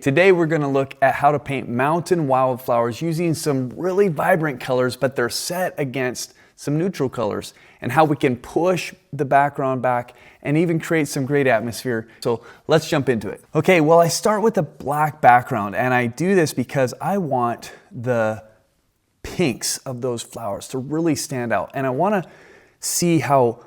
Today we're going to look at how to paint mountain wildflowers using some really vibrant colors, but they're set against some neutral colors, and how we can push the background back and even create some great atmosphere. So let's jump into it. Okay, well, I start with a black background, and I do this because I want the pinks of those flowers to really stand out. And I want to see how,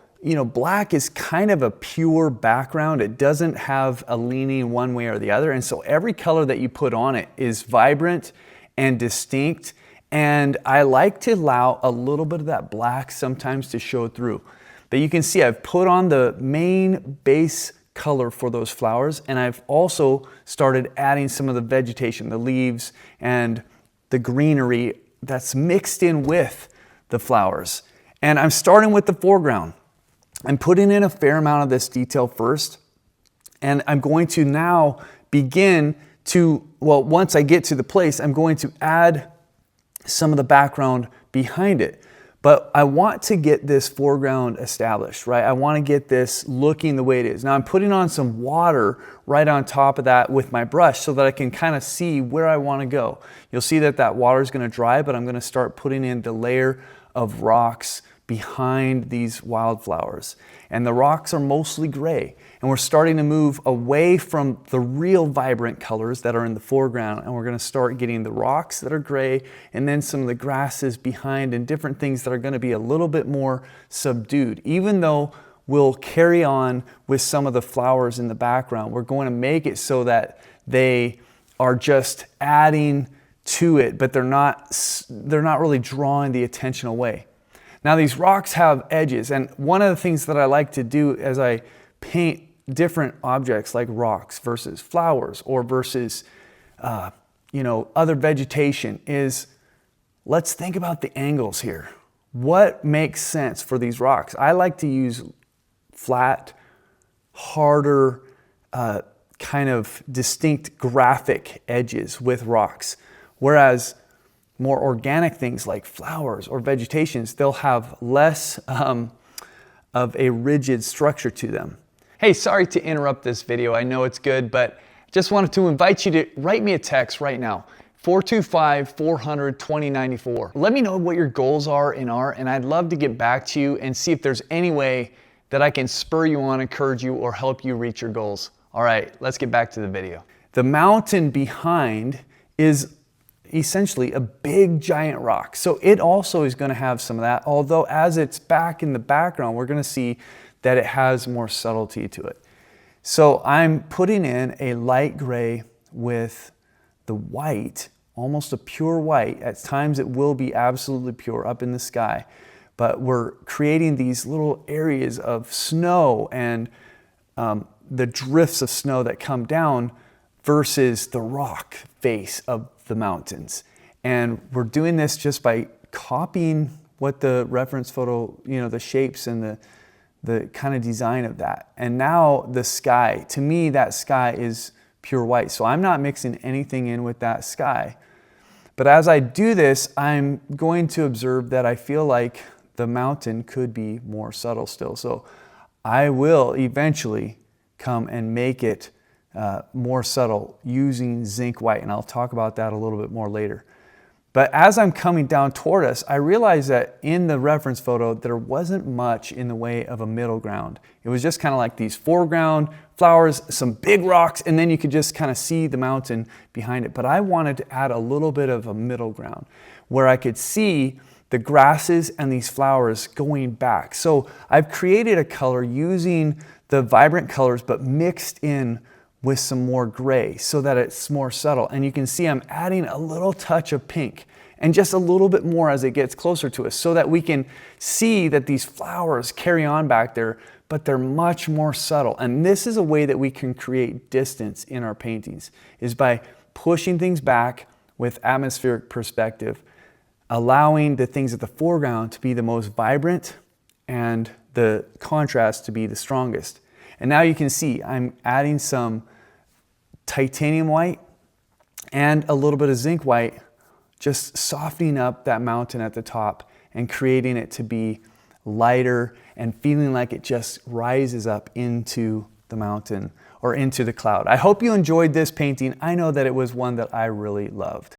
black is kind of a pure background. It doesn't have a leaning one way or the other. And so every color that you put on it is vibrant and distinct. And I like to allow a little bit of that black sometimes to show through. But you can see I've put on the main base color for those flowers. And I've also started adding some of the vegetation, the leaves and the greenery that's mixed in with the flowers. And I'm starting with the foreground. I'm putting in a fair amount of this detail first, and I'm going to now begin to, once I get to the place, I'm going to add some of the background behind it. But I want to get this foreground established, right? I want to get this looking the way it is. Now I'm putting on some water right on top of that with my brush so that I can kind of see where I want to go. You'll see that water is going to dry, but I'm going to start putting in the layer of rocks behind these wildflowers. And the rocks are mostly gray. And we're starting to move away from the real vibrant colors that are in the foreground, and we're going to start getting the rocks that are gray and then some of the grasses behind and different things that are going to be a little bit more subdued. Even though we'll carry on with some of the flowers in the background, we're going to make it so that they are just adding to it, but they're not really drawing the attention away. Now these rocks have edges, and one of the things that I like to do as I paint different objects like rocks versus flowers or versus other vegetation is, let's think about the angles here. What makes sense for these rocks? I like to use flat, harder, kind of distinct graphic edges with rocks, whereas more organic things like flowers or vegetations, they'll have less of a rigid structure to them. Hey, sorry to interrupt this video. I know it's good, but just wanted to invite you to write me a text right now, 425-400-2094. Let me know what your goals are in art, and I'd love to get back to you and see if there's any way that I can spur you on, encourage you, or help you reach your goals. All right, let's get back to the video. The mountain behind is essentially a big giant rock. So it also is going to have some of that, although as it's back in the background, we're going to see that it has more subtlety to it. So I'm putting in a light gray with the white, almost a pure white. At times it will be absolutely pure up in the sky, but we're creating these little areas of snow and the drifts of snow that come down versus the rock face of the mountains. And we're doing this just by copying what the reference photo, the shapes and the kind of design of that. And now the sky, to me, that sky is pure white. So I'm not mixing anything in with that sky. But as I do this, I'm going to observe that I feel like the mountain could be more subtle still. So I will eventually come and make it more subtle using zinc white, and I'll talk about that a little bit more later. But as I'm coming down toward us, I realized that in the reference photo, there wasn't much in the way of a middle ground. It was just kind of like these foreground flowers, some big rocks, and then you could just kind of see the mountain behind it. But I wanted to add a little bit of a middle ground where I could see the grasses and these flowers going back. So I've created a color using the vibrant colors, but mixed in with some more gray so that it's more subtle. And you can see I'm adding a little touch of pink and just a little bit more as it gets closer to us so that we can see that these flowers carry on back there, but they're much more subtle. And this is a way that we can create distance in our paintings, is by pushing things back with atmospheric perspective, allowing the things at the foreground to be the most vibrant and the contrast to be the strongest. And now you can see I'm adding some titanium white and a little bit of zinc white, just softening up that mountain at the top and creating it to be lighter and feeling like it just rises up into the mountain or into the cloud. I hope you enjoyed this painting. I know that it was one that I really loved.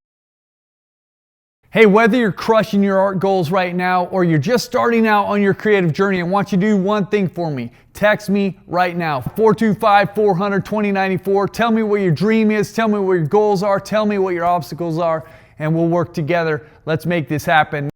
Hey, whether you're crushing your art goals right now or you're just starting out on your creative journey, I want you to do one thing for me. Text me right now, 425-400-2094. Tell me what your dream is. Tell me what your goals are. Tell me what your obstacles are, and we'll work together. Let's make this happen.